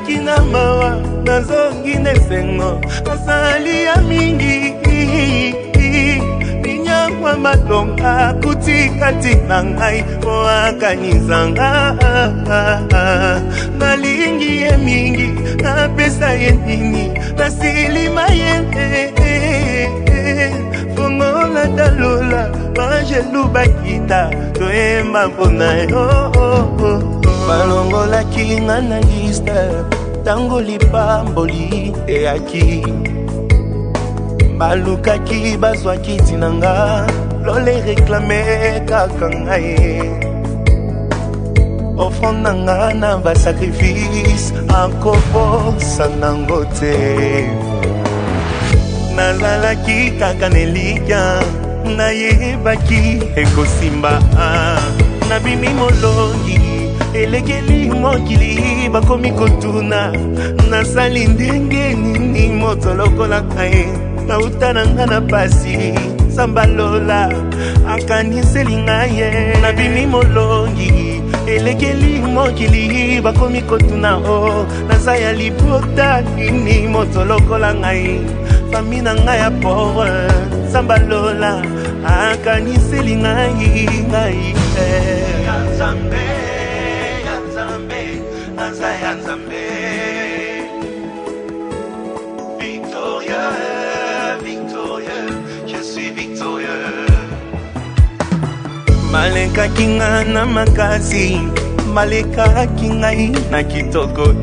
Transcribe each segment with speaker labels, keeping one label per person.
Speaker 1: nayaki na mawa nazongi nesengo asali ya mingi ninyangwa matonga kutikati na ngai oakanizanga nalingi ye mingi napesa ye nini nasilima ye fongola talola bangelu bakita toyemba mpona yo balongolaki nga na liste tango lipamboli eyaki balukaki bazwaki tinanga lole reklame kaka ngai offrande nanga na basacrifice akobosa nango te nazalaki kaka nelikya nayebaki ekosimba nabimi molongi elekeli mokili bakomi kotuna nasali ndenge nini moto lokola ngai nauta na nga na pasi sambalola akaniseli ngai nabimi molongi elekeli mokili bakomi kotuna o naza ya libota nini moto lokola ngai fami na ngai ya pore sambalola akaniseli ngai Nzambe, Nzambe, victorieux, victorieux, je suis victorieux. Maleka kinga na makasi, maleka kingai na kitoko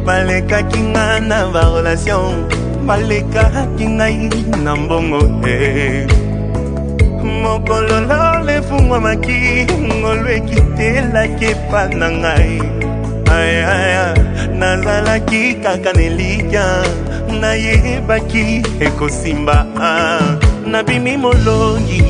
Speaker 1: maleka kinga na va relation, maleka kingai na mbongo mokolo le fungwa maki ngolwe kitela kepa na ngai aya nazalaki kaka nelikya nayebaki ekosimba nabimi molongi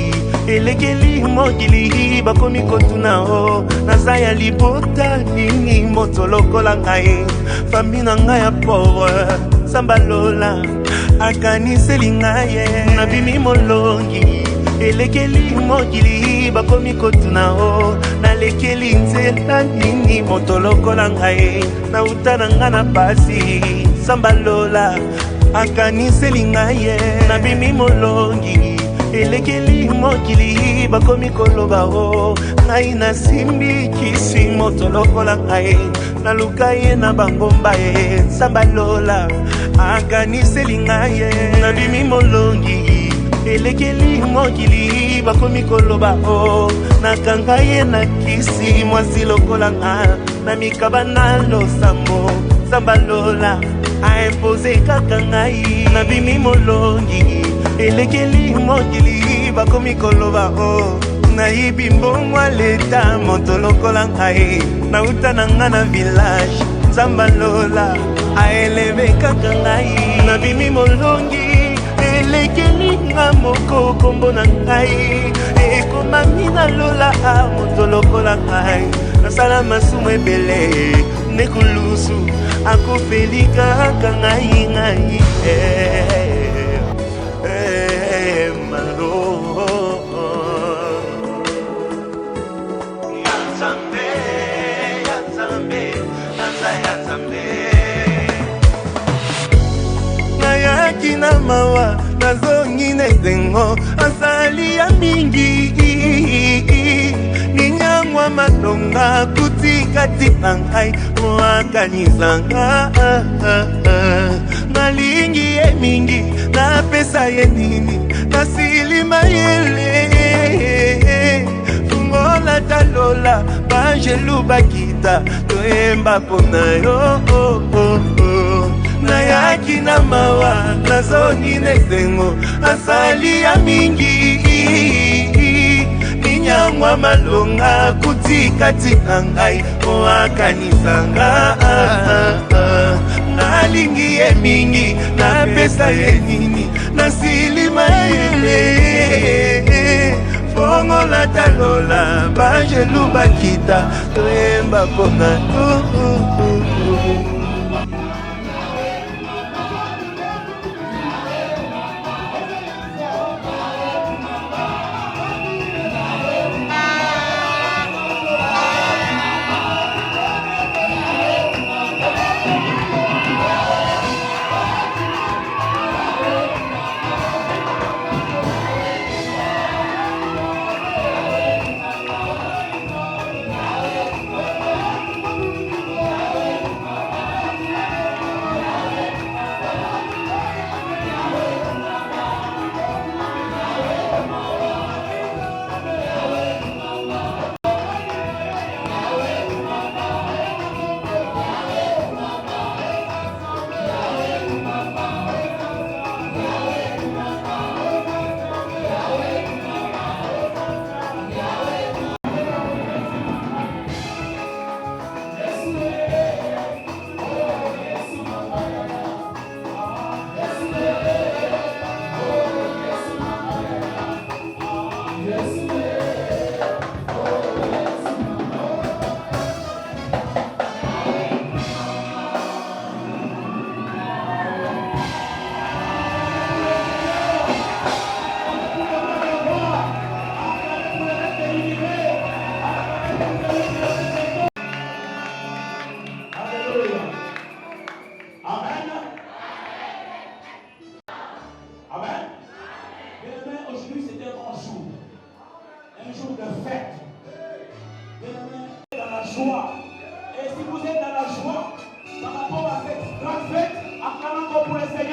Speaker 1: elekeli mokili bakomi kotuna o naza ya libota nini moto lokola ngai fami na ngai ya pore sambalola akaniseli ngai nabimi molongi elekeli mokili bakomi kotuna o nalekeli nzela nini moto lokola ngai nauta na nga na pasi sambalola akaniseli ngai nabimi molongi elekeli mokili bakomi koloba o ngai nasimbi kisi moto lokola ngai naluka ye na bangomba sambalola akaniseli ngai nabimi molongi elekeli mokili bakomi koloba o nakanga ye na kisi mwasi lokola nga na mikaba na losambo sambalola aimpose kaka ngai nabimi molongi elekeli mokili bakomi koloba o nayibi mbongwa leta moto lokola ngai nauta na nga na village sambalola aeleve kaka ngai nabimi molongi elekeli nga moko kombo na ngai ekomami na lola moto lokola ngai nasala masumu ebele nekulusu akofeli kaka ngai malo Nzambe, Nzambe, Nzambe nayaki na mawa nazongi nesengo asali ya mingi ninyangwa matonga kutikati na ngai oakanizanga nalingi ye mingi napesa ye nini nasilima yele fungola talola bangelu bakita toyemba mpona yo nayaki na mawa nazongi nesengo asali ya mingi ninyangwa malonga kutikati na ngai oakanisanga nalingi ye mingi napesa ye nini nasilima yele fongola talola bangelu bakita toyemba mpona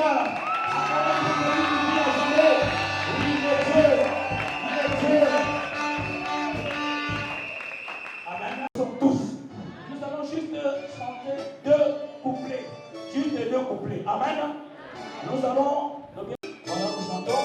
Speaker 2: Amen. Nous sommes tous. Nous allons juste chanter deux couplets. Juste deux couplets. Amen. Nous allons. Voilà, nous chantons.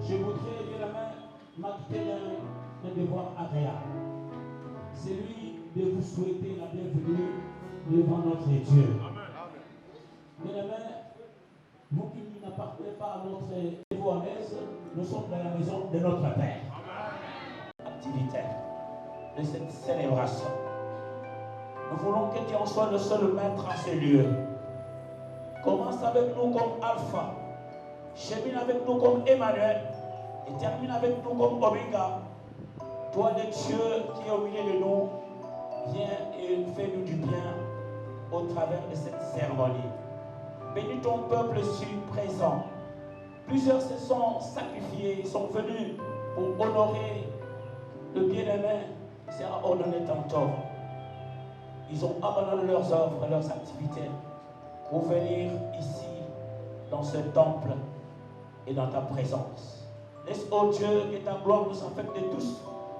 Speaker 2: Je voudrais, bien la main, m'acquitter d'un devoir agréable. C'est lui de vous souhaiter la bienvenue devant notre Dieu. Bien la main, vous qui n'appartenez pas à notre niveau à l'aise, nous sommes dans la maison de notre Père. Activité de cette célébration. Nous voulons que Dieu en soit le seul maître en ces lieux. Commence avec nous comme Alpha, chemine avec nous comme Emmanuel et termine avec nous comme Omega. Toi, le Dieu qui est au milieu de nous, viens et fais-nous du bien au travers de cette cérémonie. Bénis ton peuple ici présent. Plusieurs se sont sacrifiés, sont venus pour honorer le bien-aimé qui sera ordonné tantôt. Ils ont abandonné leurs œuvres, leurs activités pour venir ici, dans ce temple et dans ta présence. Laisse, ô Dieu, que ta gloire nous affecte de tous.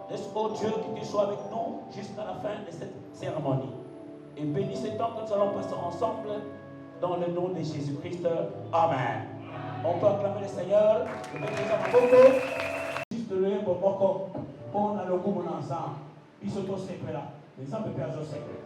Speaker 2: Laisse, ô Dieu, que tu sois avec nous jusqu'à la fin de cette cérémonie. Et bénis ce temps que nous allons passer ensemble dans le nom de Jésus-Christ. Amen. On peut acclamer le Seigneur. Juste le Boboko, on a le goût ensemble. Ils sont tous secrets là. Les hommes peuvent être secrets.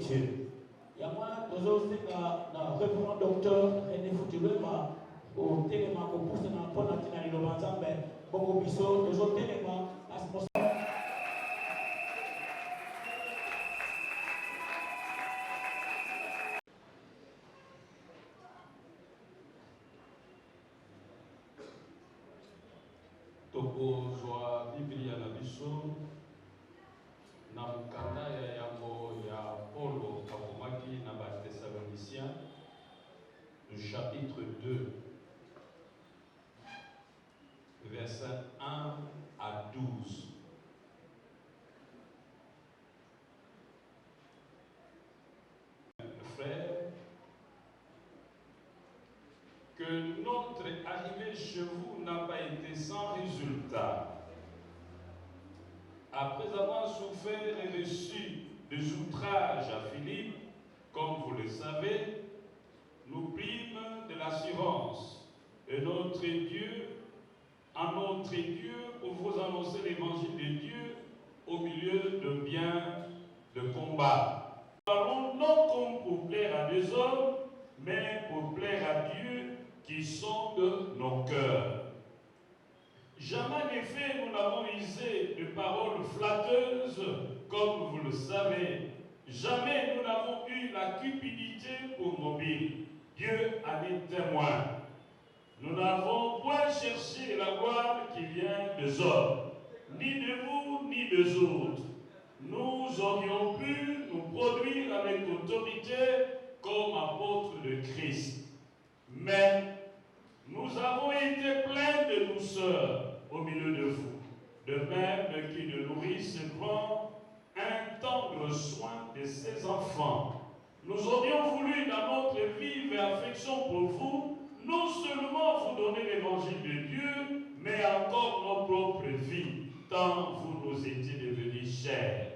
Speaker 2: Dieu. Il y a moi, nous avons aussi le révérend docteur René Foutilema, au téléma, au pouce dans la bonne attitude de l'Obanzan, mais bon, nous avons téléma, à ce moment.
Speaker 3: tokozwa biblia na biso na mokanda ya yango ya Paulo akomaki na Bathessaloniciens, le chapitre 2, versets 1 à 12. Frères, que notre arrivée chez vous n'a pas été sans résultat. Après avoir souffert et reçu des outrages à Philippe, comme vous le savez, nous prîmes de l'assurance de notre Dieu, à notre Dieu, pour vous annoncer l'évangile de Dieu au milieu de bien de combat. Nous parlons non comme pour plaire à des hommes, mais pour plaire à Dieu qui sonde nos cœurs. Jamais en effet nous n'avons usé de paroles flatteuses, comme vous le savez. Jamais nous n'avons eu la cupidité pour mobile. Dieu en est témoin. Nous n'avons point cherché la gloire qui vient des hommes, ni de vous, ni des autres. Nous aurions pu nous produire avec autorité comme apôtres de Christ. Mais nous avons été pleins de douceur au milieu de vous, de même qu'une nourrice prend un tendre soin de ses enfants. Nous aurions voulu, dans notre vive affection pour vous, non seulement vous donner l'évangile de Dieu, mais encore nos propres vies, tant vous nous étiez devenus chers.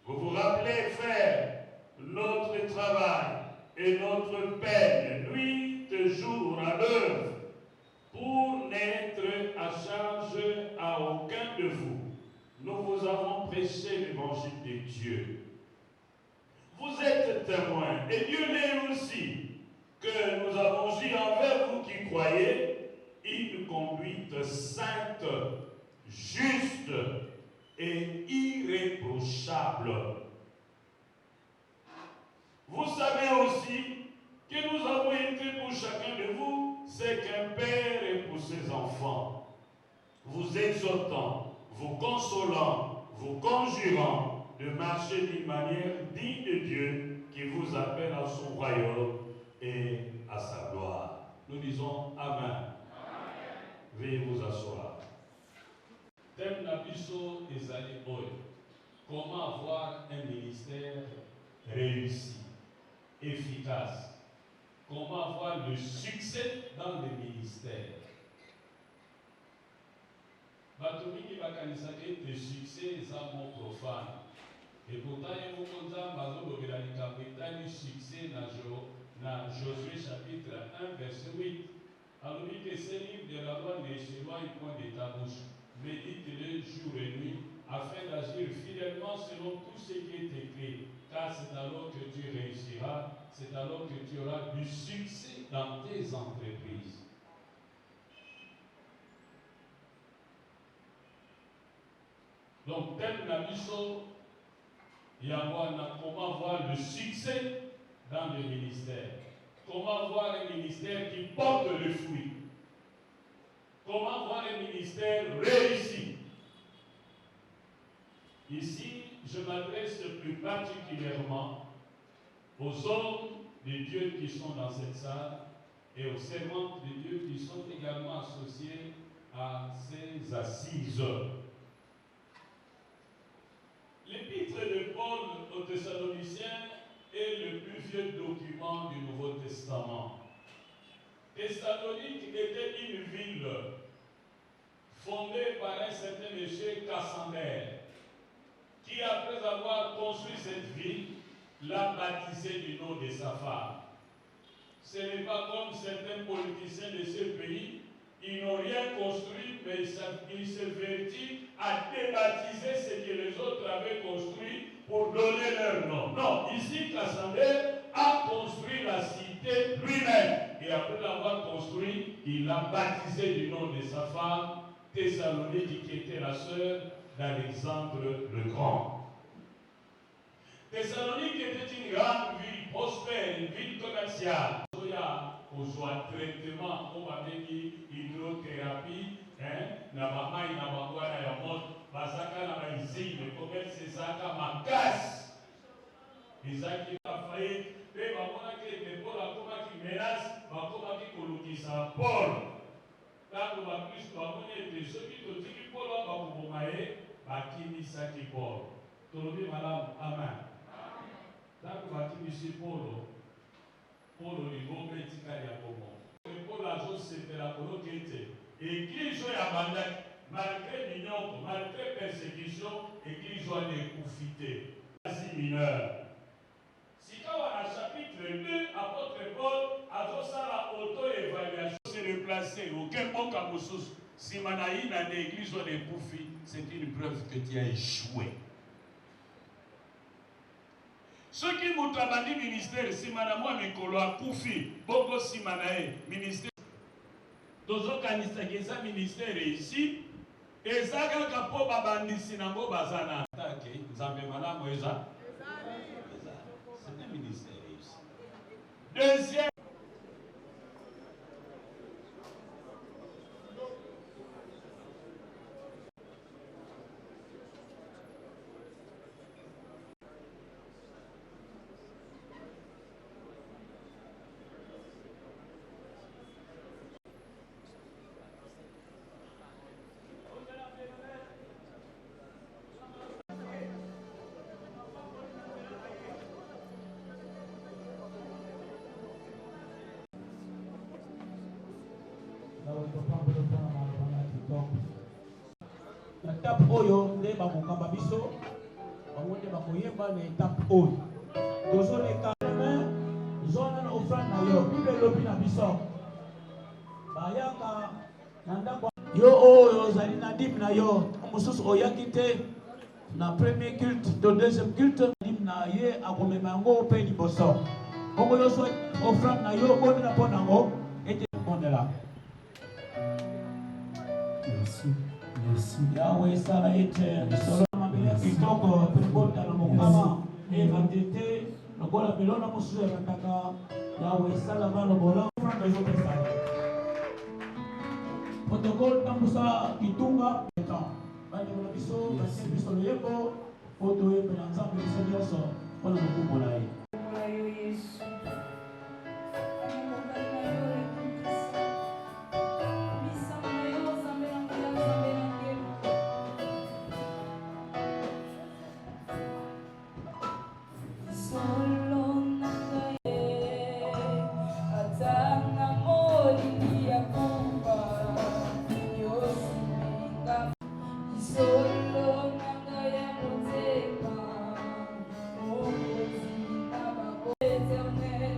Speaker 3: Vous vous rappelez, frères, notre travail et notre peine, nuit et jour à l'œuvre, pour n'être à charge à aucun de vous. Nous vous avons prêché l'évangile de Dieu. Vous êtes témoins, et Dieu l'est aussi, que nous avons eu envers vous qui croyez une conduite sainte, juste et irréprochable. Vous savez aussi que nous avons été pour chacun de vous ce qu'un père est pour ses enfants, vous exhortant, vous consolant, vous conjurant de marcher d'une manière digne de Dieu qui vous appelle à son royaume et à sa gloire. Nous disons Amen. Amen. Veuillez vous asseoir. Thème Nabiso Ezali Boy. Comment avoir un ministère réussi, efficace. Comment avoir le succès dans le ministère. Batomiki bakanisaki le succès est un mot profane. Et pourtant, il faut qu'on ait succès dans Josué chapitre 1, verset 8. Alors, que ce livre de la loi ne s'éloigne point de ta bouche. Médite-le jour et nuit, afin d'agir fidèlement selon tout ce qui est écrit. Car c'est alors que tu réussiras, c'est alors que tu auras du succès dans tes entreprises. Donc, thème la mission, il y a comment voir le succès dans le ministère. Comment voir un ministère qui porte le fruit. Comment voir un ministère réussi. Ici, je m'adresse plus particulièrement aux hommes de Dieu qui sont dans cette salle et aux servantes de Dieu qui sont également associés à ces assises. L'épître de Paul aux Thessaloniciens est le plus vieux document du Nouveau Testament. Thessalonique était une ville fondée par un certain monsieur Cassander, qui, après avoir construit cette ville, l'a baptisée du nom de sa femme. Ce n'est pas comme certains politiciens de ce pays, ils n'ont rien construit, mais ils se vertissent à débaptiser ce que les autres avaient construit pour donner leur nom. Non, ici, Cassandre a construit la cité lui-même. Et après l'avoir construit, il l'a baptisé du nom de sa femme, Thessalonique, qui était la sœur d'Alexandre le Grand. Thessalonique était une grande ville prospère, une ville commerciale. Il y a un traitement, on va dire hydrothérapie, na maman na bangwana ya moto, bazaka na baizine, le commerce ezaka makasi. Ezaki a failli, pe bamonaki ete Paul akomaki menace, bakomaki kolukisa Paul. Tango bakristo bamoni ete soki totiki Paul bakoboma ye, bakimisaki Paul. Tolobi malamu, amen. Tango bakimisi Paul lingombe etikali ya bomo. Paul azosepela koloki ete église ya bandaki, malgré minyoko, malgré persécution, église wana ekufi te. Asie mineure. Sikawa na chapitre 2, apôtre Paul azosala auto-évaluation. Se déplacer, aucun mboka mosusu. Si manaï na l'église wana ekufi, c'est une preuve que tu as échoué. Ceux qui m'ont abandonné ministère, si madame a mikolo a koufi, boko si manae ministère. Tozo kanisa keza ministère ici, ezaka kapo babandisi nango bazana. Take, nzambe malamu eza. C'est un ministère ici. Deuxième.
Speaker 2: Étape oyo nde bakokamba biso bango nde bakoyemba na étape oyo tozoleka zona na offrande na yo bible elobi na biso bayaka na ndako yo oyo ozali na dime na yo mosusu oyaki te na premier culte to deuxième culte dime na ye akomema yango mpe liboso bongo yo so offrande na yo bondela mpo nango ete bondela. Yahweh sala ete solo mabele kitoko pembota na mokama e batete lokola bilona mosusu ya bataka Yahweh sala balo bola franga yo pesa protocole tambusa kitunga etan bali na biso basi biso lebo foto e na nzambe biso nyonso mpona mokumbo na ye.
Speaker 4: Éternel.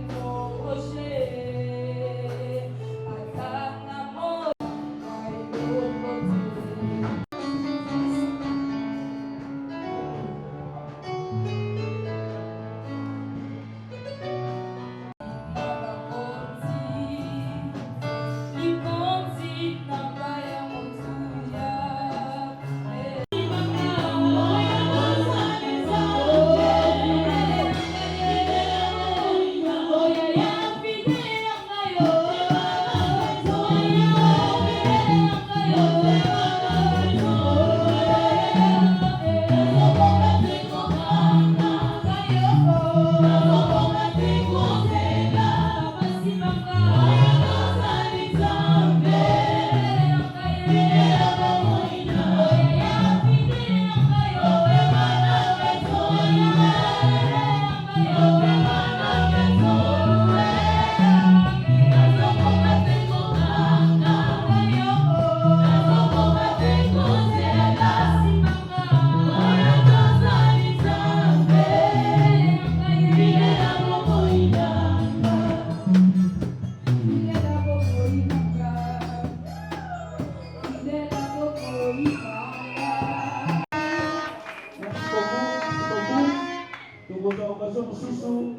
Speaker 2: mosusu.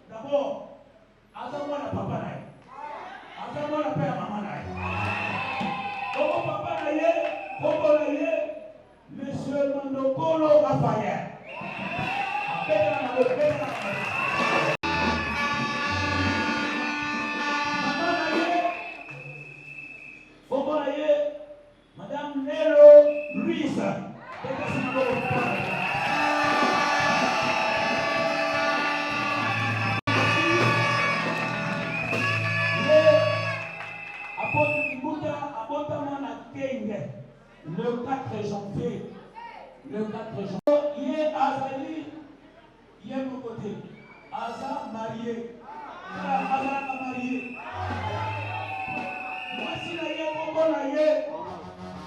Speaker 2: D'abord, Azamwa na papa na ye, Azamwa na père maman na ye. Comment papa na ye, Bobo na ye, Monsieur Mandokolo Raphaël. Maman na ye, Bobo na ye, Madame Nelo Louise. Le 4 janvier, il est Azali, il est mon côté. Aza marié, Aza marié. Moi si la yé, Bobo la yé.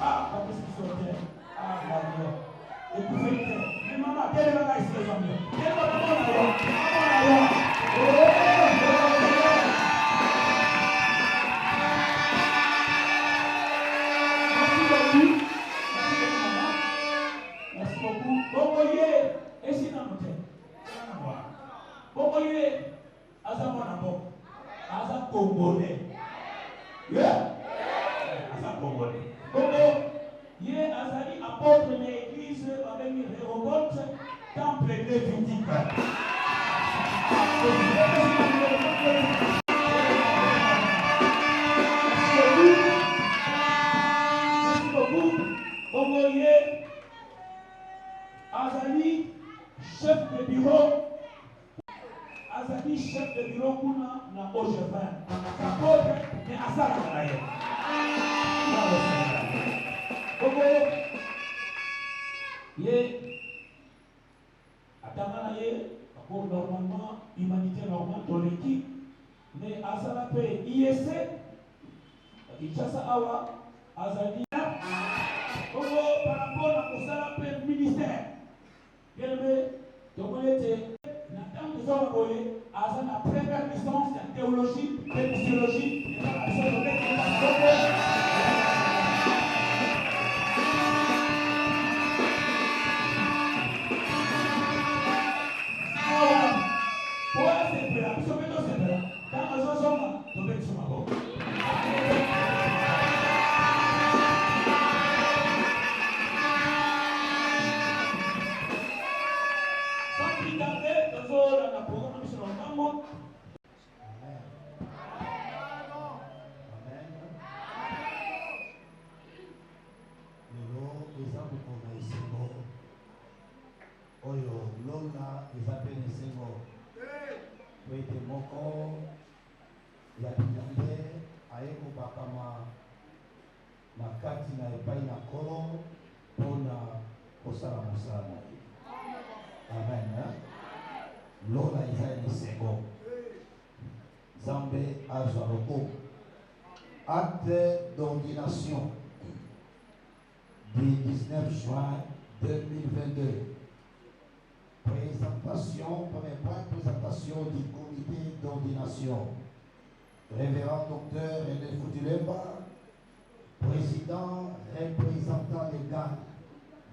Speaker 2: Ah, comme c'est sauté. Ah, la yé. Et puis vite. Mais maman, quel est le bagage les amis? Quel est le bagage la yé? Congolais. Yeah. Aza Congolais. Congo, yé azali apôtre de l'église avec une révolte temple lévitique. Merci beaucoup. Congo yé azali chef de bureau. Azali chef de bureau kuna na Ogevin. Apôtre de Asala Kanaye. Koko ye atangana ye pour normalement humanité normale dans l'équipe mais Asala pe IEC Kinshasa awa azali Koko par rapport à Asala pe ministère kelme tokoyete na tant que ça à la première licence de théologie, de physiologie, et dans la licence de
Speaker 4: Amen. Lola Isaïe Sengo. Zambé Azaroko. Acte d'ordination du 19 juin 2022. Présentation, premier point, présentation du comité d'ordination. Révérend docteur René Foutulemba, président représentant légal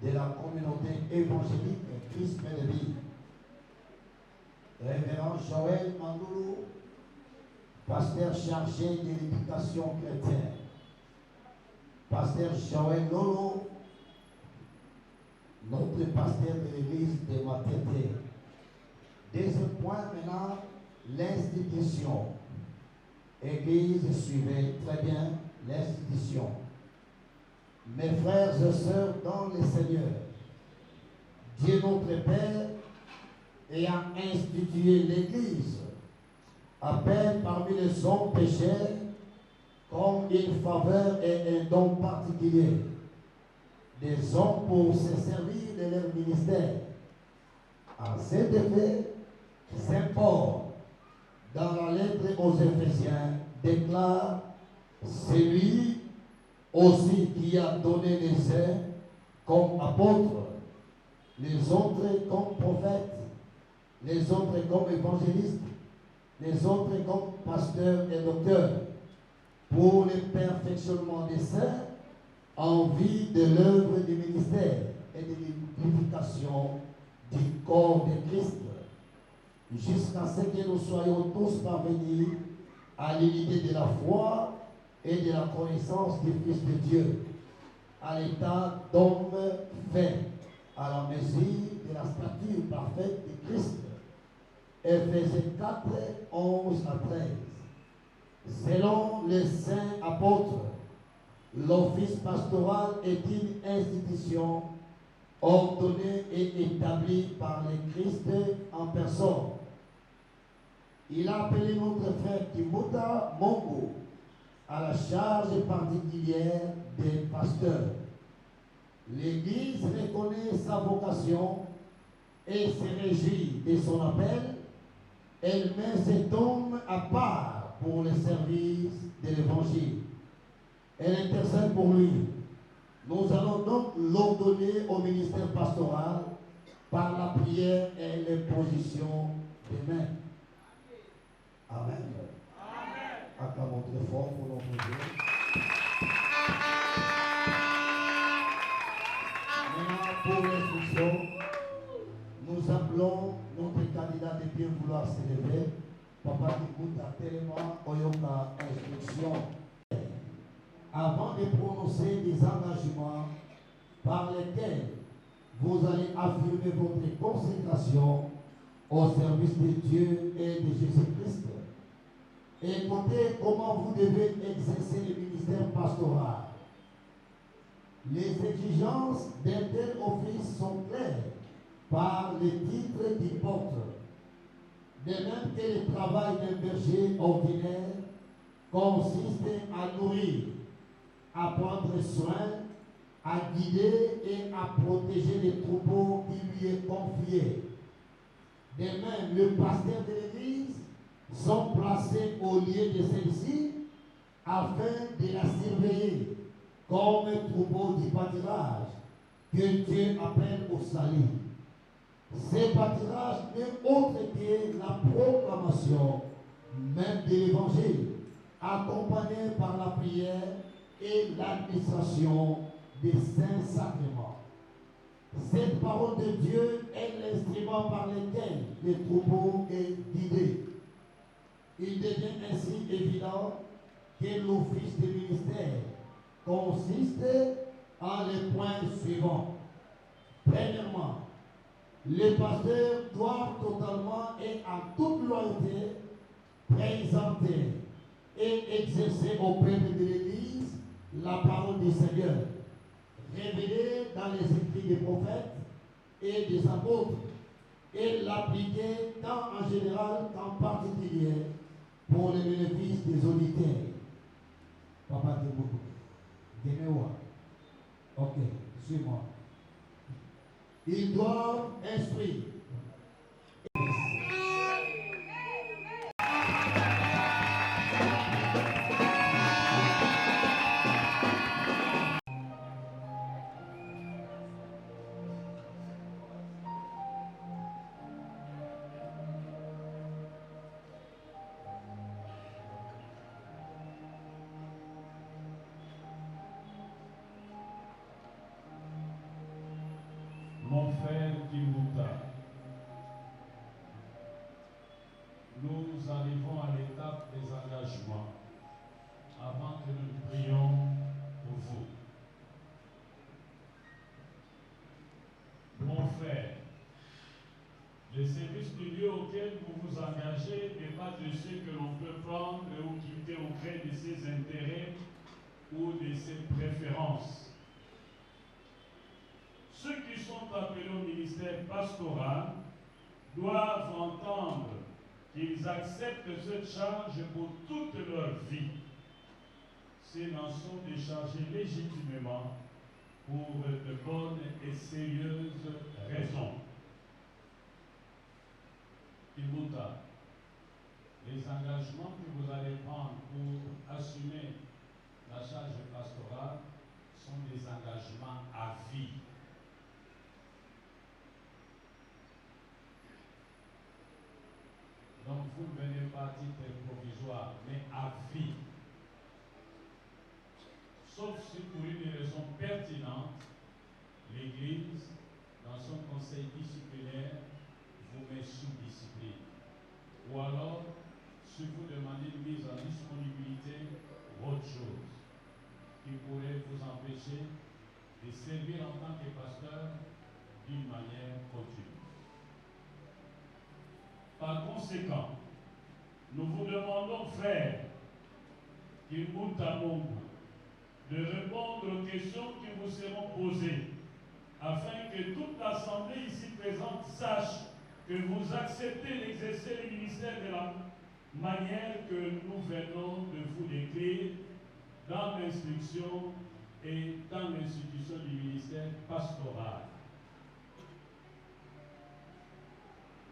Speaker 4: de la communauté évangélique Christ Belleville. Révérend Joël Mandoulou, pasteur chargé de l'éducation chrétienne. Pasteur Joël Lolo, notre pasteur de l'église de Matete. Deuxième point maintenant, l'institution. Église, suivez très bien l'institution. Mes frères et sœurs dans le Seigneur, Dieu notre Père, ayant institué l'Église, appelle parmi les hommes pécheurs comme une faveur et un don particulier des hommes pour se servir de leur ministère. En cet effet, Saint Paul, dans la lettre aux Éphésiens, déclare: c'est lui aussi qui a donné les uns comme apôtres, les autres comme prophètes, les autres comme évangélistes, les autres comme pasteurs et docteurs, pour le perfectionnement des saints, en vue de l'œuvre du ministère et de l'édification du corps de Christ, jusqu'à ce que nous soyons tous parvenus à l'unité de la foi et de la connaissance du Fils de Dieu, à l'état d'homme fait, à la mesure de la stature parfaite de Christ. Éphésiens 4, 11 à 13. Selon les saints apôtres, l'office pastoral est une institution ordonnée et établie par le Christ en personne. Il a appelé notre frère Timotha Mongo à la charge particulière des pasteurs. L'Église reconnaît sa vocation et se réjouit de son appel. Elle met cet homme à part pour le service de l'Évangile. Elle intercède pour lui. Nous allons donc l'ordonner au ministère pastoral par la prière et l'imposition des mains. Amen. Acclamons très fort pour notre Dieu. Maintenant, pour l'instruction, nous appelons notre candidat de bien vouloir s'élever. Papa Kibouta tellement Oyoka instruction. Avant de prononcer des engagements par lesquels vous allez affirmer votre consécration au service de Dieu et de Jésus-Christ. Écoutez comment vous devez exercer le ministère pastoral. Les exigences d'un tel office sont claires par les titres qu'il porte. De même que le travail d'un berger ordinaire consiste à nourrir, à prendre soin, à guider et à protéger les troupeaux qui lui est confié. De même, le pasteur de l'Église sont placés au lieu de celle-ci afin de la surveiller comme un troupeau du pâturage que Dieu appelle au salut. Ces pâturages n'est autre que la proclamation même de l'Évangile, accompagnée par la prière et l'administration des saints sacrements. Cette parole de Dieu est l'instrument par lequel le troupeau est guidé. Il devient ainsi évident que l'office du ministère consiste en les points suivants. Premièrement, les pasteurs doivent totalement et en toute loyauté présenter et exercer au peuple de l'Église la parole du Seigneur, révélée dans les écrits des prophètes et des apôtres, et l'appliquer tant en général qu'en particulier pour le bénéfice des auditeurs. Papa Teboukou, Genewa. Ok, suis-moi. Ils doivent instruire.
Speaker 3: Mon frère Kimbuta, nous arrivons à l'étape des engagements avant que nous prions pour vous. Mon frère, le service du lieu auquel vous vous engagez n'est pas de ce que l'on peut prendre ou quitter au gré de ses intérêts ou de ses préférences. Ceux qui sont appelés au ministère pastoral doivent entendre qu'ils acceptent cette charge pour toute leur vie. ces nations déchargées légitimement pour de bonnes et sérieuses raisons. Kibuta, les engagements que vous allez prendre pour assumer la charge pastorale sont des engagements à vie. Donc vous ne venez pas à titre provisoire, mais à vie. Sauf si pour une raison pertinente, l'Église, dans son conseil disciplinaire, vous met sous discipline. Ou alors, si vous demandez une mise en disponibilité, autre chose, qui pourrait vous empêcher de servir en tant que pasteur d'une manière continue. Par conséquent, nous vous demandons, frères, Kibuta Mungu, de répondre aux questions qui vous seront posées, afin que toute l'Assemblée ici présente sache que vous acceptez d'exercer le ministère de la manière que nous venons de vous décrire dans l'instruction et dans l'institution du ministère pastoral.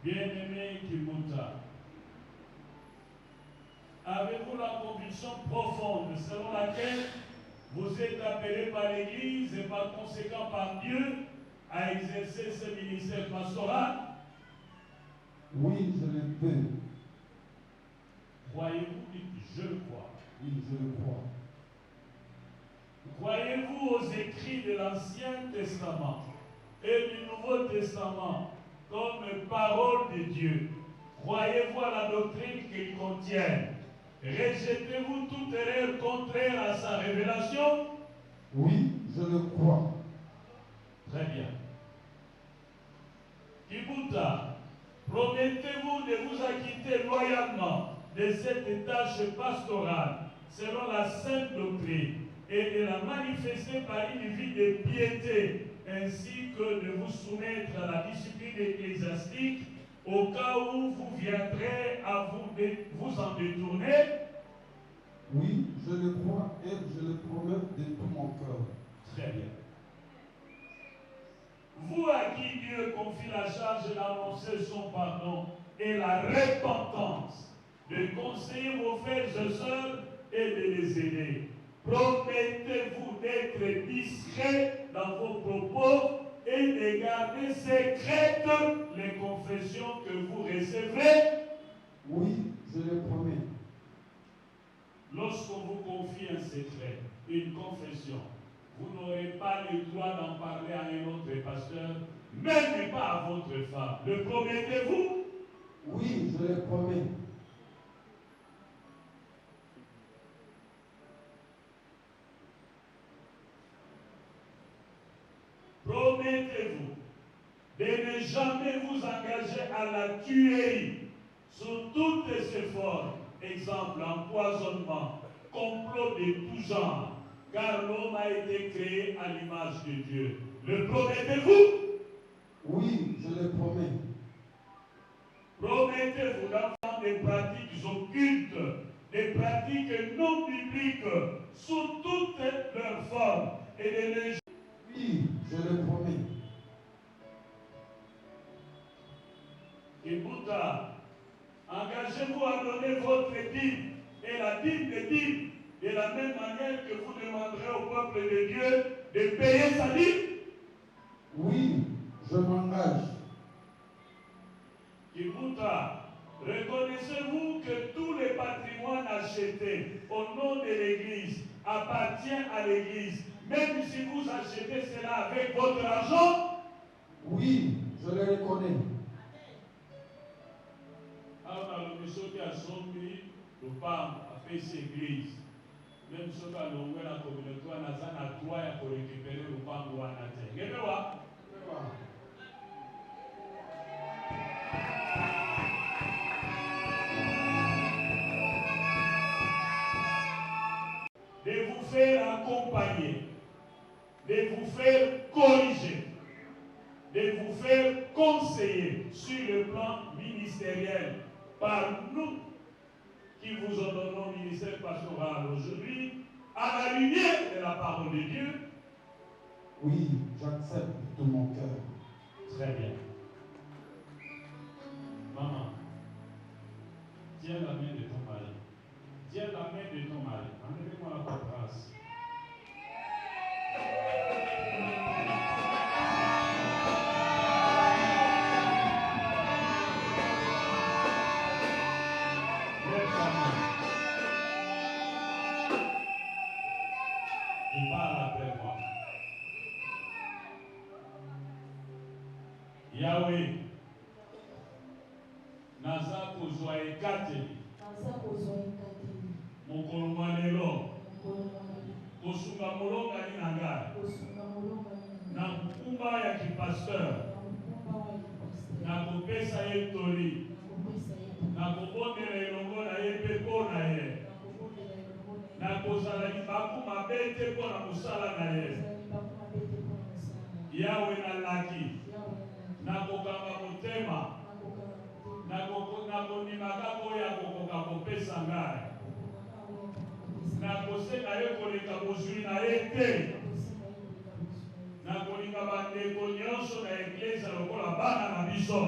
Speaker 3: Bien-aimé Kibuta, avez-vous la conviction profonde selon laquelle vous êtes appelé par l'Église et par conséquent par Dieu à exercer ce ministère pastoral?
Speaker 5: Oui, je le peux.
Speaker 3: Croyez-vous? Dites, je le crois.
Speaker 5: Oui, je le crois.
Speaker 3: Croyez-vous aux écrits de l'Ancien Testament et du Nouveau Testament comme parole de Dieu? Croyez-vous à la doctrine qu'ils contiennent? Rejetez-vous toute erreur contraire à sa révélation?
Speaker 5: Oui, je le crois.
Speaker 3: Très bien. Kibuta, promettez-vous de vous acquitter loyalement de cette tâche pastorale selon la sainte doctrine et de la manifester par une vie de piété, ainsi que de vous soumettre à la discipline ecclésiastique au cas où vous viendrez à vous en détourner?
Speaker 5: Oui, je le crois et je le promets de tout mon cœur.
Speaker 3: Très bien. Vous à qui Dieu confie la charge d'annoncer son pardon et la repentance, de conseiller vos frères et sœurs et de les aider, promettez-vous d'être discret dans vos propos et de garder secrètes les confessions que vous recevrez?
Speaker 5: Oui, je le promets.
Speaker 3: Lorsqu'on vous confie un secret, une confession, vous n'aurez pas le droit d'en parler à un autre pasteur, même pas à votre femme. Le promettez-vous?
Speaker 5: Oui, je le promets.
Speaker 3: Promettez-vous de ne jamais vous engager à la tuerie sous toutes ses formes, exemple empoisonnement, complot de tout genre, car l'homme a été créé à l'image de Dieu. Le promettez-vous?
Speaker 5: Oui, je le promets.
Speaker 3: Promettez-vous d'enfants des pratiques occultes, des pratiques non bibliques, sous toutes leurs formes, et de les...
Speaker 5: Oui, je le promets.
Speaker 3: Kibuta, engagez-vous à donner votre dîme et la dîme des dîmes de la même manière que vous demanderez au peuple de Dieu de payer sa dîme?
Speaker 5: Oui, je m'engage.
Speaker 3: Kibuta, reconnaissez-vous que tous les patrimoines achetés au nom de l'Église appartiennent à l'Église, même si vous achetez cela avec votre argent?
Speaker 5: Oui, je le reconnais.
Speaker 3: Alors, le monsieur qui a sombi, le pape a fait cette église. Même si on a l'ongoué la communauté, on a droit à récupérer le pape ou à la terre. Vous de vous faire accompagner, de vous faire corriger, de vous faire conseiller sur le plan ministériel par nous qui vous ordonnons ministère pastoral aujourd'hui à la lumière de la parole de Dieu?
Speaker 5: Oui, j'accepte de tout mon cœur.
Speaker 3: Très bien. Maman, tiens la main de ton mari. Tiens la main de ton mari. Enlevez-moi la paperasse. Lève ta main. Et parle après moi. Yahweh, naza kozwa ekateli mokolo lelo kosunga molongani na ngai na nkumba ya kipasteur nakopesa ye toli nakobondela elongo na ye mpe mpo na ye nakozala libaku mabe te mpo na mosala na ye. Yawe nalaki nakokanga motema nakondima kaka oyo akokoka kopesa ngai nakosenga ye koleka bozwi na ye te nakolinga bandeko nyonso na eglise lokola bana na biso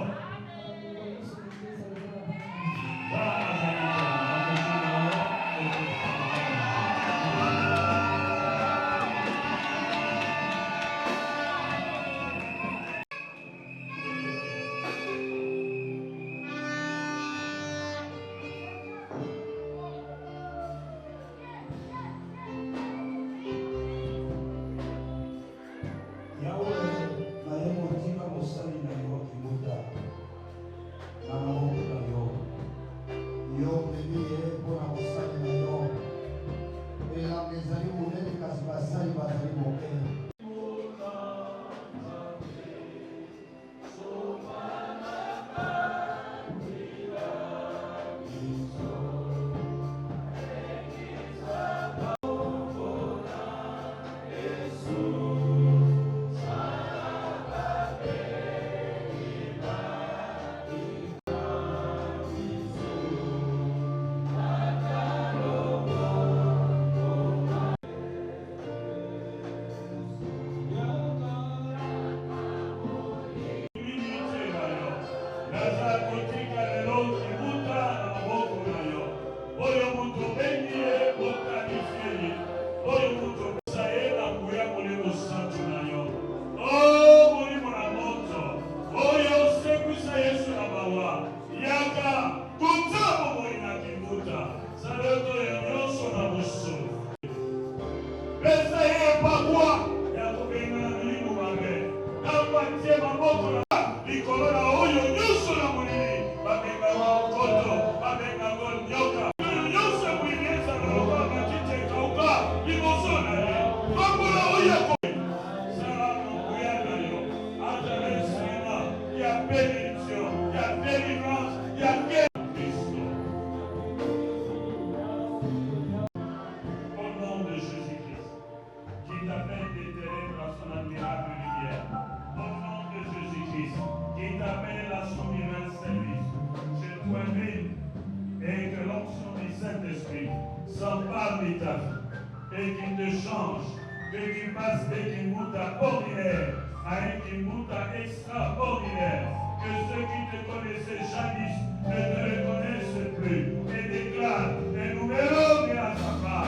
Speaker 3: et qu'il te change, que tu passes de Kimbuta ordinaire à un Kimbuta extraordinaire, que ceux qui te connaissaient jadis ne te reconnaissent plus et déclarent un numéro de la safra.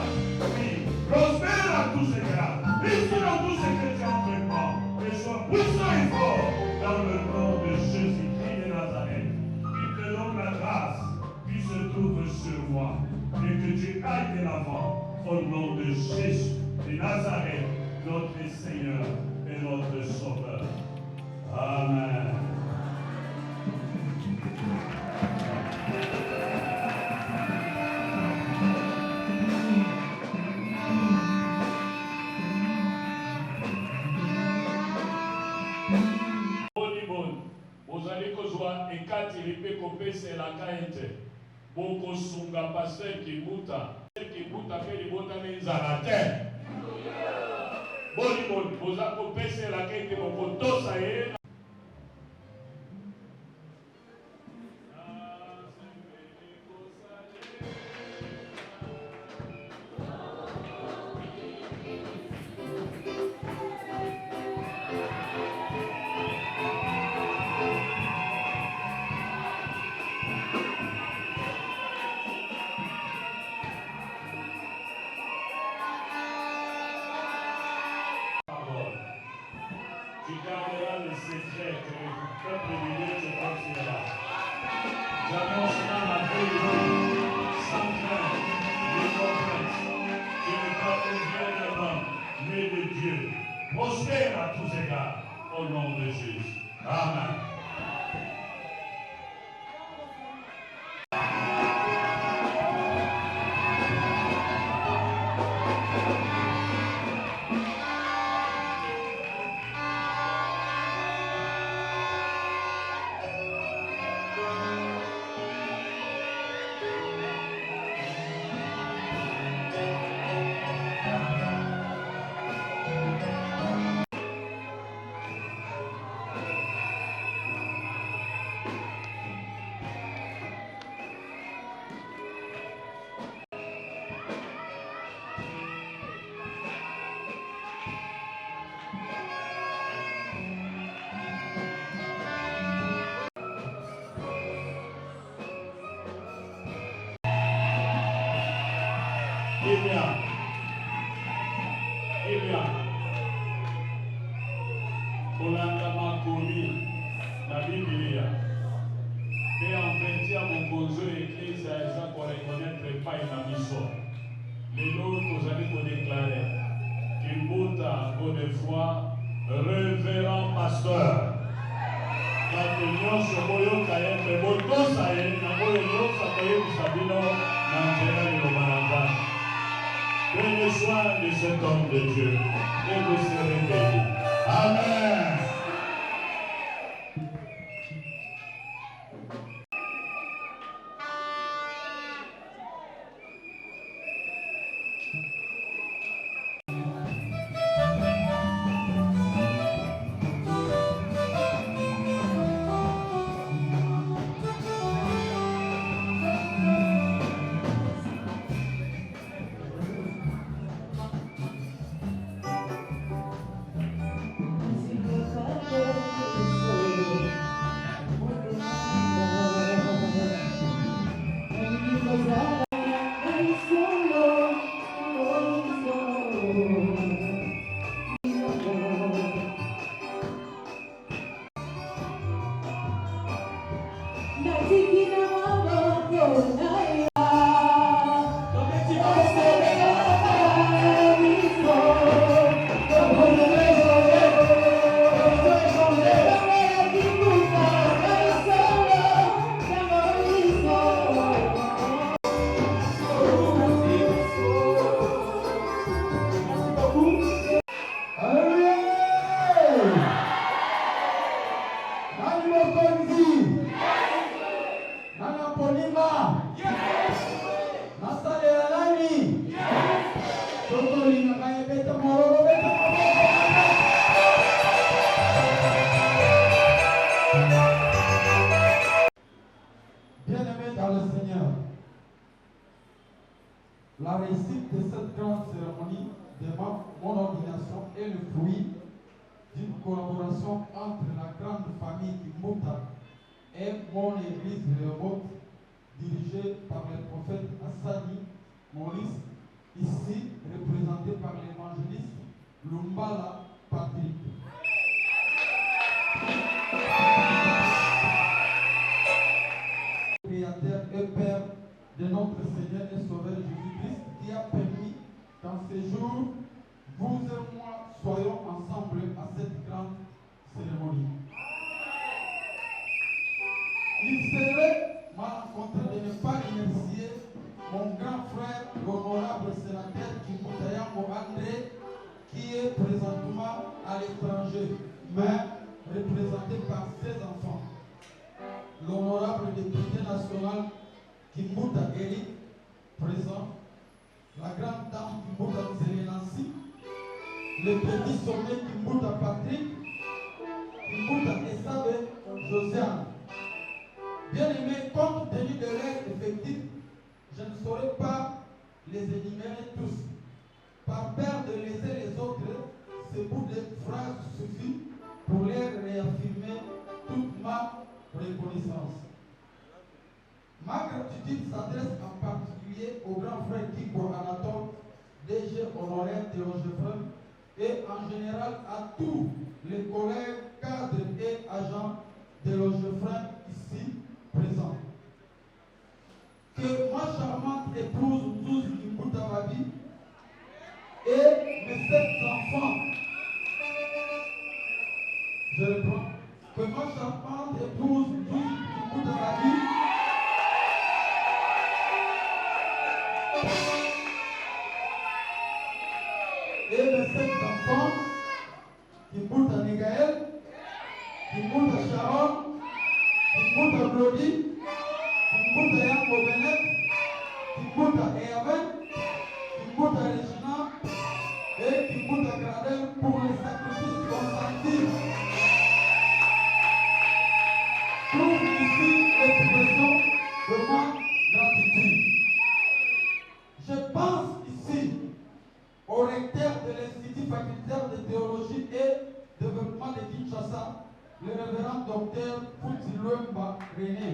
Speaker 3: Oui, prospère à tous égards, réussis dans tout ce que tu entreprends, et sois puissant et fort dans le nom de Jésus-Christ de Nazareth. Qu'il te donne la grâce qui se trouve sur moi et que tu ailles de l'avant. Au nom de Jésus de Nazareth, notre Seigneur et notre Sauveur. Amen. Vous allez kozwa ekati lipe kopesela kaente boko sunga pasteur Kimbuta Kimbuta pe libota nzala te boli boza kopesela kaente boko tosa ye Kimia. Kolanda makomi na Biblia. Mais en fait, à mon conzo église, ça pour reconnaître pas une mission. Les autres, vous allez vous déclarer. Kimbuta, bonne foi, révérend pasteur. La union sur Moyo Kaye, mais Boto Saye, na Moyo Yosa Kaye Sabino, Nangela et Romananda. Prenez soin de cet homme de Dieu et vous serez bénis. Amen.
Speaker 5: Bien-aimés dans le Seigneur, la réussite de cette grande cérémonie de mon ordination est le fruit d'une collaboration entre la grande famille Kimbuta et mon église Rehoboth, dirigée par le prophète Hassani Maurice, ici représenté par l'évangéliste Lumbala Patrick. Créateur et Père de notre Seigneur et Sauveur Jésus-Christ, qui a permis qu'en ces jours, vous et moi soyons ensemble à cette grande cérémonie. Il serait malencontreux de ne pas remercier mon grand frère, l'honorable sénateur Kimbuta André, qui est présentement à l'étranger, mais représenté par ses enfants. L'honorable député national Kimbuta Eric, présent, la grande dame Kimbuta Nancy, le petit sommet Kimbuta Patrick, Kimbuta Esabe Josiane. Bien-aimés, compte tenu de leur effectif, je ne saurais pas les énumérer tous. Par peur de laisser les autres, ce bout de phrase suffit pour leur réaffirmer toute ma reconnaissance. Ma gratitude s'adresse en particulier au grand frère Kiko Anatole, DG honoraire de Rochefort, et en général à tous les collègues, cadres et agents de Rochefort ici présents. Que ma charmante épouse Nzouzi Kimbuta Wabi et mes 7 enfants, je reprends, que ma charmante épouse Nzouzi Kimbuta Wabi et mes 5 enfants, Kimbuta Negaël, Kimbuta Sharon, Kimbuta Brody, Kimbuta Yanko Benet, Kimbuta Eaven, Kimbuta Regina et Kimbuta Gradel pour les sacrifices consentis. Trouve ici l'expression de ma gratitude. Je pense ici au recteur de l'Institut facultaire de théologie et développement de Kinshasa, le révérend docteur Foutilwemba René.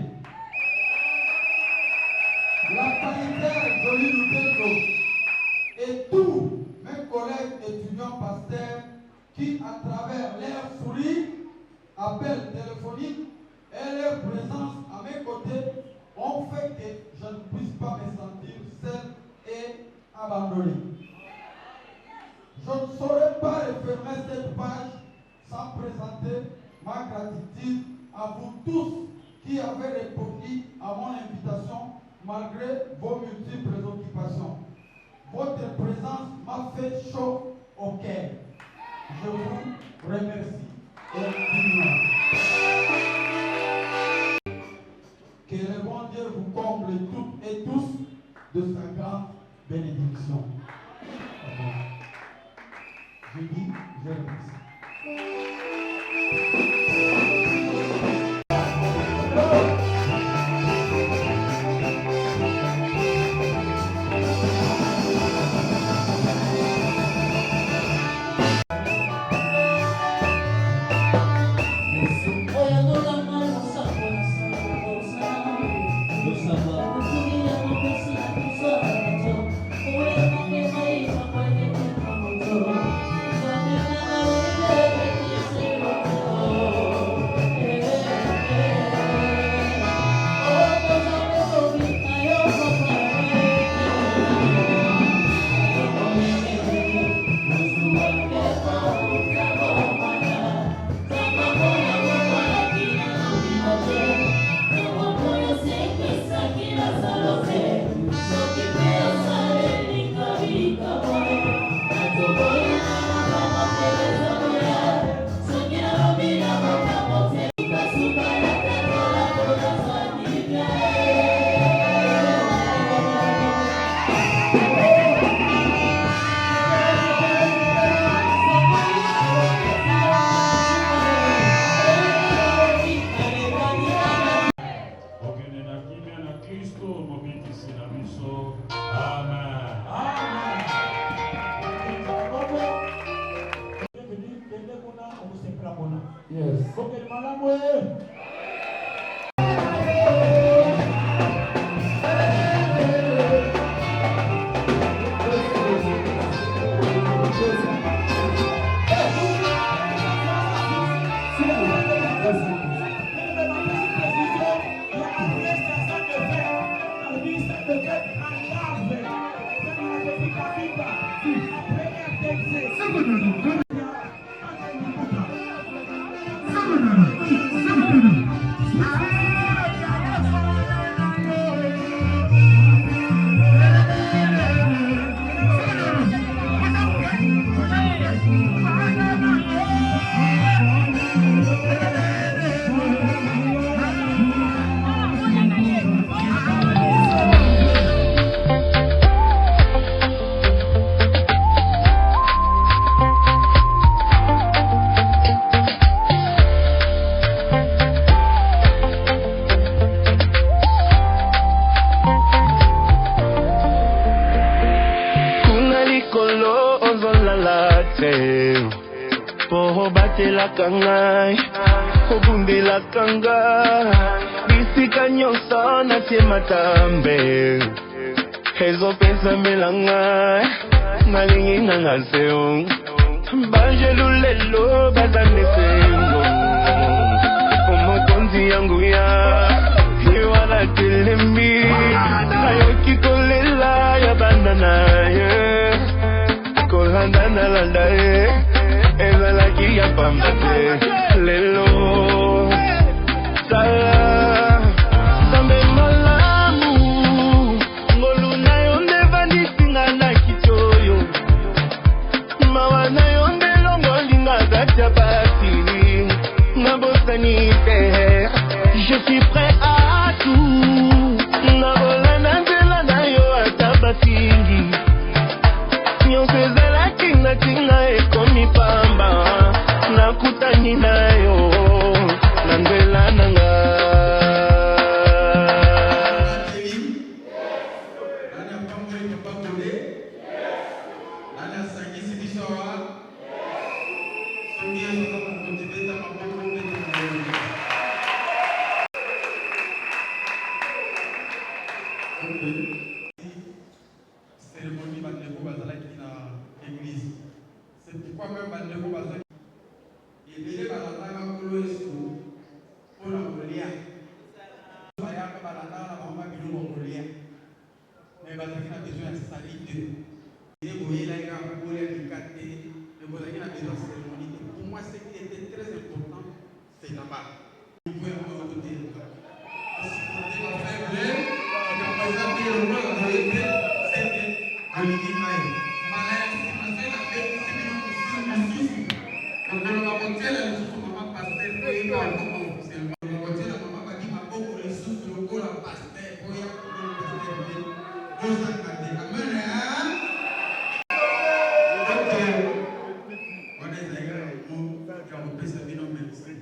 Speaker 5: La paritaire Jolie Lutendo, et tous mes collègues étudiants pasteurs qui, à travers leurs sourires, appels téléphoniques et leur présence à mes côtés, ont fait que je ne puisse pas me sentir seul et abandonné. Je ne saurais pas refermer cette page sans présenter ma gratitude à vous tous qui avez répondu à mon invitation malgré vos multiples occupations. Votre présence m'a fait chaud au cœur. Je vous remercie infiniment. Que le bon Dieu vous comble toutes et tous de sa grande bénédiction. Amen. Je dis, je remercie.
Speaker 1: Kangai, obundela kanga, bisika nyonso na matambe, ezo pesa melanga, nalingi nanga seo, banjelu lelo bazane sengo, omokonzi yangu ya, iwala telembi, ayoki kolela ya bandana ye, kolanda na landa ye. Ezalaki ya pambate lelo sala sambe malamu ngolu na yo nde vandisinga na kitoyo mawa na yo nde longo linga zatia basi na bosani te je suis prêt à tout na bola na nzela na yo ata basingi nyonso ezalaki na tinga ekomi pamba nakutani nayo na nzela nanga.
Speaker 5: Cérémonie, balanda na bango biloko kolia mais bazalaki na besoin ya salite ye boyelaka kolia likate mais bozalaki na besoin ya cérémonie te pour moi ce qui était très important c'est là-bas il faut avoir un côté là-bas parce que quand on va faire blé quand on va faire le roi dans les blés c'était Olivier Maï malaya c'est la fête c'est bien aussi on va monter la leçon maman pasteur pour y aller officiellement on va monter la maman va dire ma pauvre leçon sur le la pasteur pour y aller deux ans gardé amen ok on est d'ailleurs on va passer à nos médecins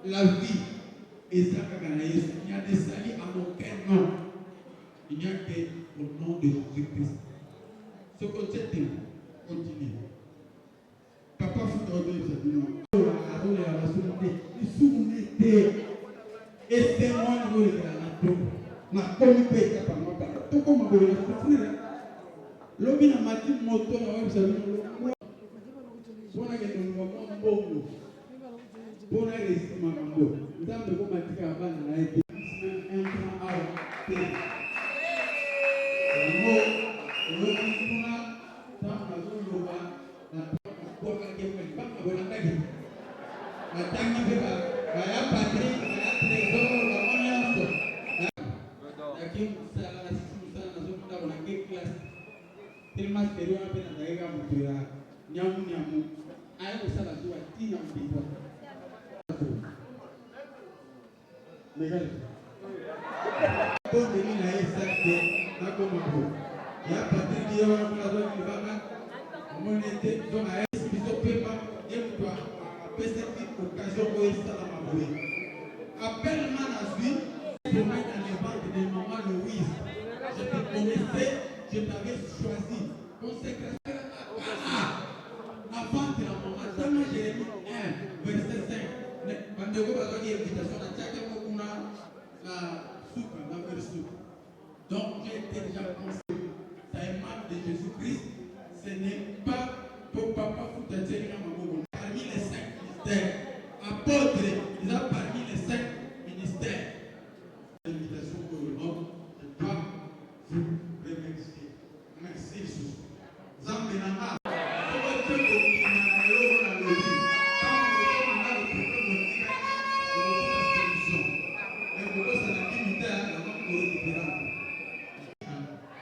Speaker 5: la vie et ça, il y a des salis à aucun nom. Il n'y a qu'au nom de Jésus-Christ. Ce concept continue. Papa Foucault dit non. Et c'est moi qui vais la communauté qui a moi. Tout comme on veut souffrir. L'homme a mati moto na web sabi no. Bona ke no mbongo. Bona resi mambo. Nzambe ko matika abana na ete. Entra out. Lo kuna tama zuluba na kwa ke kwa bona ndage. Na tangi beba ya patri ya trésor la onyanso. Lakini sala na sisi sana na zote na ke class. Tellement sérieux à peine d'ailleurs à mon tour nyamu ayo sala zuwa tina mbipo megal ko deni na esate na ko mo ya patri dia wa na zo ki bana monete zo na biso pema ye mutwa pesa ki occasion ko sala maboye appel manazui pour mettre en avant de maman Louise je te connaissais je t'avais choisi consécration avant de la maman dans Jérémie 1 verset 5 quand de vous avez une invitation à chaque fois la soupe la version donc j'ai été déjà pensé ça est marque de Jésus-Christ ce n'est pas pour papa Foutateli à maman parmi les 5 ministères apôtres ils ont parmi les 5 ministères l'invitation pour le monde je dois vous remercier. Merci Jésus. Zambenanga.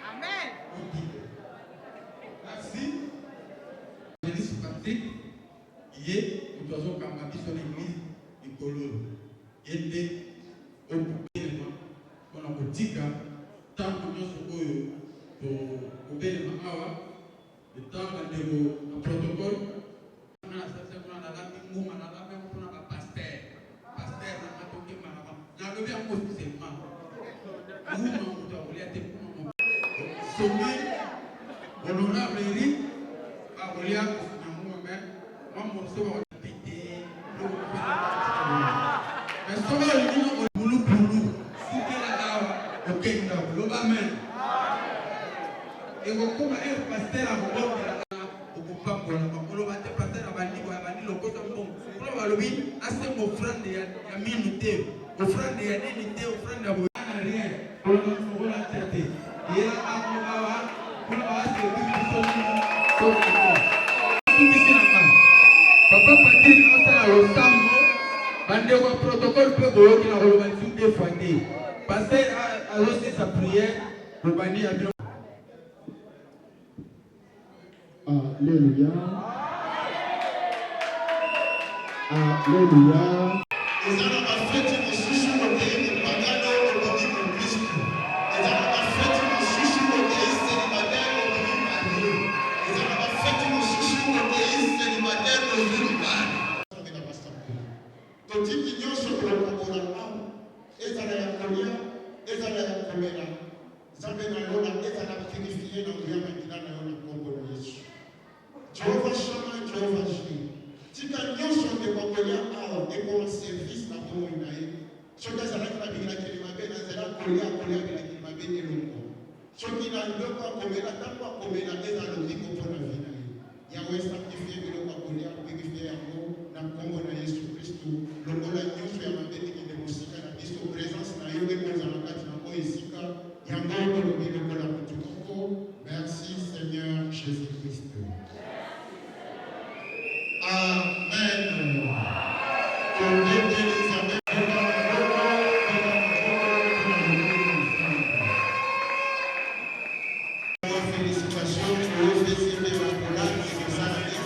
Speaker 5: Amen. Merci. Jésus Patrick, qui est nous devons cambader sur l'église du Colon. Il est au gouvernement. On a dit que tant que nous sommes au gouvernement, le temps de protocole, on a fait un mouvement, on a fait un pasteur, on a fait un officiellement. Sommet honorable Eric, Abolia, mais souvent il dit non, boulou, si tu es ok, amen. Et comme un pasteur à mon au coupable, on va te passer à Bandi, le côté bon. On va le commencer offrande ya minute, offrande ya nini, offrande ya boyana rien. Pour le la tête. Et là pour la base Papa Patrick a le sambo, bande au protocole peut boire qui a le des fois. Passer à aussi sa prière pour bannir à
Speaker 6: Alléluia. Alléluia.
Speaker 4: Jehovah Shammah, Jehovah Jireh. Tika nyosho de bakolia ao e pour service na pour inaye. Choka sana kwa bila kilima be na zera kolia bila kilima be ni lungo. Choki na ndo kwa komela takwa komela eza lo viko pona vina ye. Yawe sanctifier bilo kwa kolia purifier yango na kombo na Yesu Kristo. Longola nyosho ya mabeti ki demosika na Kristo présence na yo e pour zanakati na ko isika. Yango lo bilo kwa la kutukuko. Merci Seigneur Jésus-Christ. Amen. Félicitations pour le fils de Macola qui nous a dit.